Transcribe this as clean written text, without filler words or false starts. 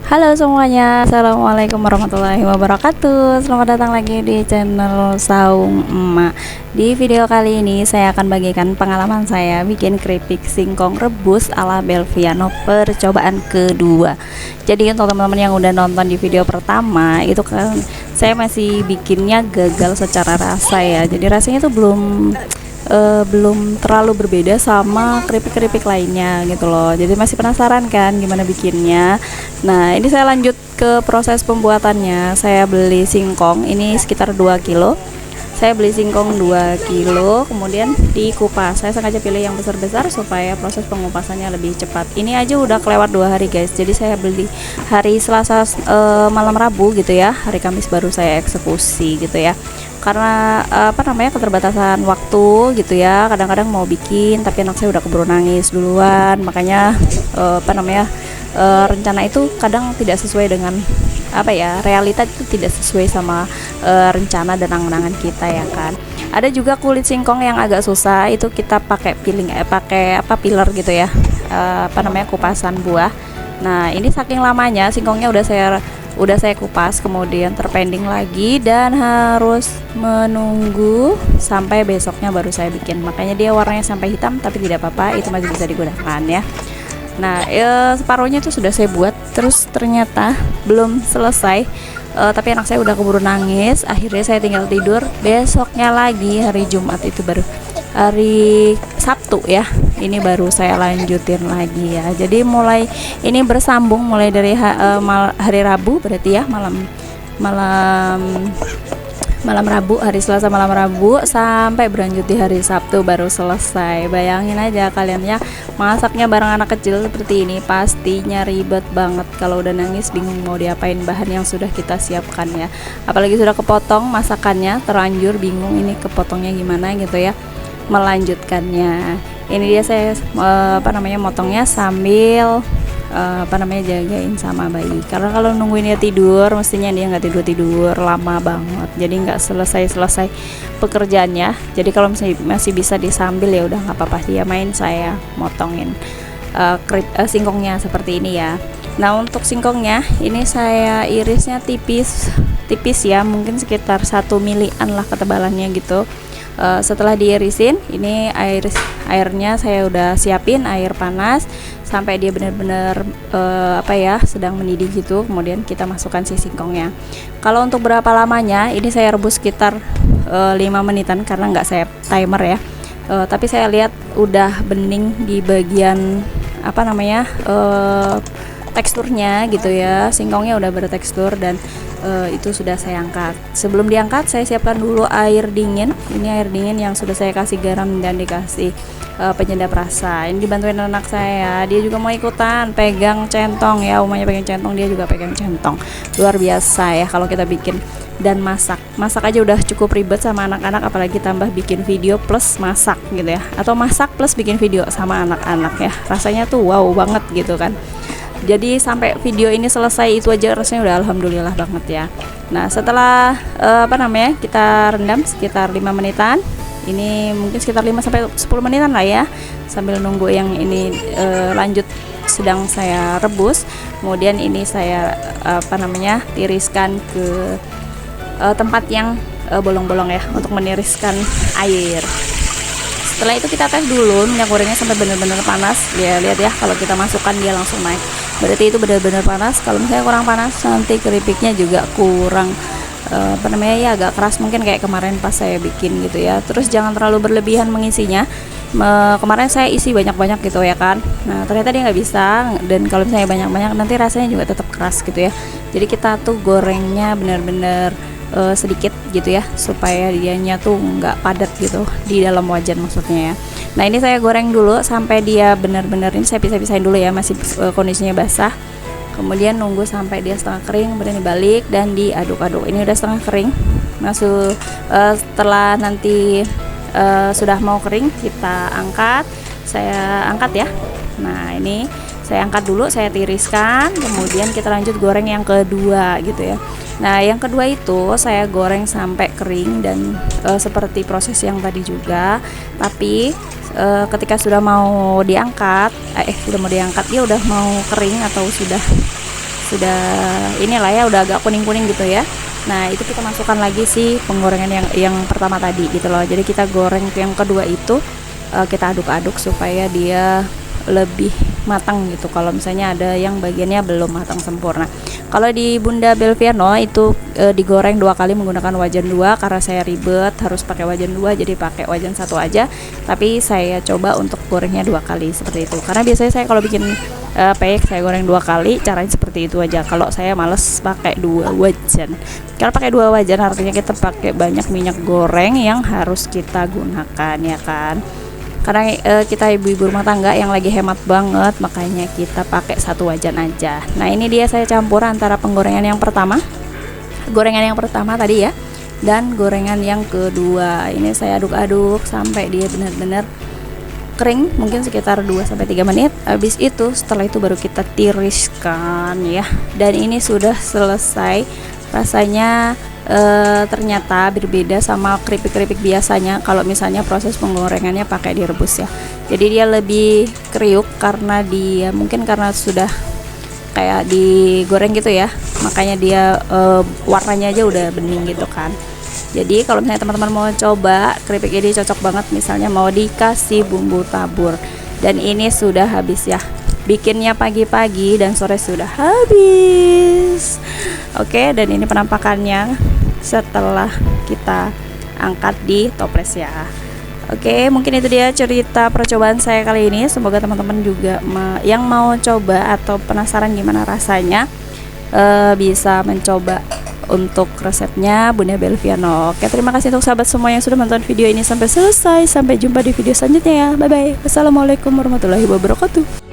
Halo semuanya, assalamualaikum warahmatullahi wabarakatuh. Selamat datang lagi di channel Saung Emak. Di video kali ini saya akan bagikan pengalaman saya bikin keripik singkong rebus ala Belviano percobaan kedua. Jadi untuk teman-teman yang udah nonton di video pertama itu kan saya masih bikinnya gagal secara rasa ya. Jadi rasanya tuh belum terlalu berbeda sama keripik-keripik lainnya gitu loh. Jadi masih penasaran kan gimana bikinnya. Nah, ini saya lanjut ke proses pembuatannya. Saya beli singkong ini sekitar 2 kilo. Saya beli singkong 2 kilo, kemudian dikupas. Saya sengaja pilih yang besar-besar supaya proses pengupasannya lebih cepat. Ini aja udah kelewat 2 hari guys. Jadi saya beli hari Selasa malam Rabu gitu ya. Hari Kamis baru saya eksekusi gitu ya. Karena keterbatasan waktu gitu ya, kadang-kadang mau bikin tapi anak saya udah keburu nangis duluan, makanya rencana itu kadang tidak sesuai dengan realita, itu tidak sesuai sama rencana dan angan-angan kita ya kan. Ada juga kulit singkong yang agak susah, itu kita pakai piler gitu ya, kupasan buah. Nah, ini saking lamanya singkongnya udah saya kupas, kemudian terpending lagi dan harus menunggu sampai besoknya baru saya bikin. Makanya dia warnanya sampai hitam, tapi tidak apa-apa, itu masih bisa digunakan ya. Nah, separuhnya itu sudah saya buat, terus ternyata belum selesai. Tapi anak saya udah keburu nangis, akhirnya saya tinggal tidur. Besoknya lagi hari Jumat, itu baru hari Sabtu ya, ini baru saya lanjutin lagi ya. Jadi mulai ini bersambung mulai dari hari Rabu, berarti ya malam Rabu, hari Selasa malam Rabu sampai berlanjut di hari Sabtu baru selesai. Bayangin aja kalian ya, masaknya bareng anak kecil seperti ini pastinya ribet banget. Kalau udah nangis bingung mau diapain bahan yang sudah kita siapkan ya. Apalagi sudah kepotong masakannya, terlanjur bingung ini kepotongnya gimana gitu ya, melanjutkannya. Ini dia saya motongnya sambil jagain sama bayi, karena kalau nungguin dia tidur mestinya dia nggak tidur lama banget, jadi nggak selesai pekerjaannya. Jadi kalau masih bisa disambil ya udah nggak apa-apa, dia main, saya motongin singkongnya seperti ini ya. Nah, untuk singkongnya ini saya irisnya tipis ya, mungkin sekitar 1 milian lah ketebalannya gitu. Setelah diirisin, ini airnya saya udah siapin air panas sampai dia benar-benar sedang mendidih gitu. Kemudian kita masukkan si singkongnya. Kalau untuk berapa lamanya, ini saya rebus sekitar 5 menitan karena nggak saya timer ya. Tapi saya lihat udah bening di bagian teksturnya gitu ya, singkongnya udah bertekstur dan itu sudah saya angkat. Sebelum diangkat saya siapkan dulu air dingin. Ini air dingin yang sudah saya kasih garam dan dikasih penyedap rasa. Ini dibantuin anak saya, dia juga mau ikutan pegang centong ya, umumnya pegang centong, dia juga pegang centong. Luar biasa ya kalau kita bikin dan masak aja udah cukup ribet sama anak-anak, apalagi tambah bikin video plus masak gitu ya, atau masak plus bikin video sama anak-anak ya, rasanya tuh wow banget gitu kan. Jadi sampai video ini selesai itu aja rasanya udah alhamdulillah banget ya. Nah, setelah kita rendam sekitar 5 menitan, ini mungkin sekitar 5 sampai 10 menitan lah ya, sambil nunggu yang ini lanjut sedang saya rebus. Kemudian ini saya tiriskan ke tempat yang bolong-bolong ya, untuk meniriskan air. Setelah itu kita tes dulu minyak gorengnya sampai benar-benar panas. Ya, lihat ya, kalau kita masukkan dia langsung naik, berarti itu benar-benar panas. Kalau misalnya kurang panas, nanti keripiknya juga kurang agak keras, mungkin kayak kemarin pas saya bikin gitu ya. Terus jangan terlalu berlebihan mengisinya. Kemarin saya isi banyak-banyak gitu ya kan. Nah, ternyata dia nggak bisa, dan kalau misalnya banyak-banyak nanti rasanya juga tetap keras gitu ya. Jadi kita tuh gorengnya benar-benar sedikit gitu ya, supaya dianya tuh nggak padat gitu di dalam wajan maksudnya ya. Nah, ini saya goreng dulu sampai dia benar-benar, ini saya pisah-pisahin dulu ya, masih kondisinya basah. Kemudian nunggu sampai dia setengah kering, kemudian dibalik dan diaduk-aduk. Ini udah setengah kering. Setelah nanti sudah mau kering, kita angkat. Saya angkat ya. Nah, ini saya angkat dulu, saya tiriskan, kemudian kita lanjut goreng yang kedua gitu ya. Nah, yang kedua itu saya goreng sampai kering dan seperti proses yang tadi juga, tapi ketika sudah mau diangkat, dia udah mau kering atau sudah sudah inilah ya, udah agak kuning-kuning gitu ya. Nah itu kita masukkan lagi si penggorengan yang pertama tadi gitu loh. Jadi kita goreng yang kedua itu kita aduk-aduk supaya dia lebih matang gitu. Kalau misalnya ada yang bagiannya belum matang sempurna. Kalau di Bunda Belviano itu digoreng 2 kali menggunakan wajan 2, karena saya ribet harus pakai wajan 2 jadi pakai wajan 1 aja. Tapi saya coba untuk gorengnya 2 kali seperti itu. Karena biasanya saya kalau bikin peyek saya goreng 2 kali, caranya seperti itu aja. Kalau saya males pakai 2 wajan. Kalau pakai 2 wajan artinya kita pakai banyak minyak goreng yang harus kita gunakan ya kan. Karena kita ibu-ibu rumah tangga yang lagi hemat banget, makanya kita pakai 1 wajan aja. Nah ini dia saya campur antara penggorengan yang pertama, gorengan yang pertama tadi ya, dan gorengan yang kedua. Ini saya aduk-aduk sampai dia benar-benar kering, mungkin sekitar 2-3 menit. Habis itu setelah itu baru kita tiriskan ya. Dan ini sudah selesai. Rasanya ternyata berbeda sama keripik-keripik biasanya kalau misalnya proses penggorengannya pakai direbus ya. Jadi dia lebih kriuk karena dia mungkin karena sudah kayak digoreng gitu ya, makanya dia warnanya aja udah bening gitu kan. Jadi kalau misalnya teman-teman mau coba keripik ini cocok banget misalnya mau dikasih bumbu tabur. Dan ini sudah habis ya, bikinnya pagi-pagi dan sore sudah habis. Oke, dan ini penampakannya setelah kita angkat di toples ya. Oke, mungkin itu dia cerita percobaan saya kali ini. Semoga teman-teman juga yang mau coba atau penasaran gimana rasanya bisa mencoba untuk resepnya Bunda Belviano. Oke, terima kasih untuk sahabat semua yang sudah menonton video ini sampai selesai. Sampai jumpa di video selanjutnya ya. Bye bye. Wassalamualaikum warahmatullahi wabarakatuh.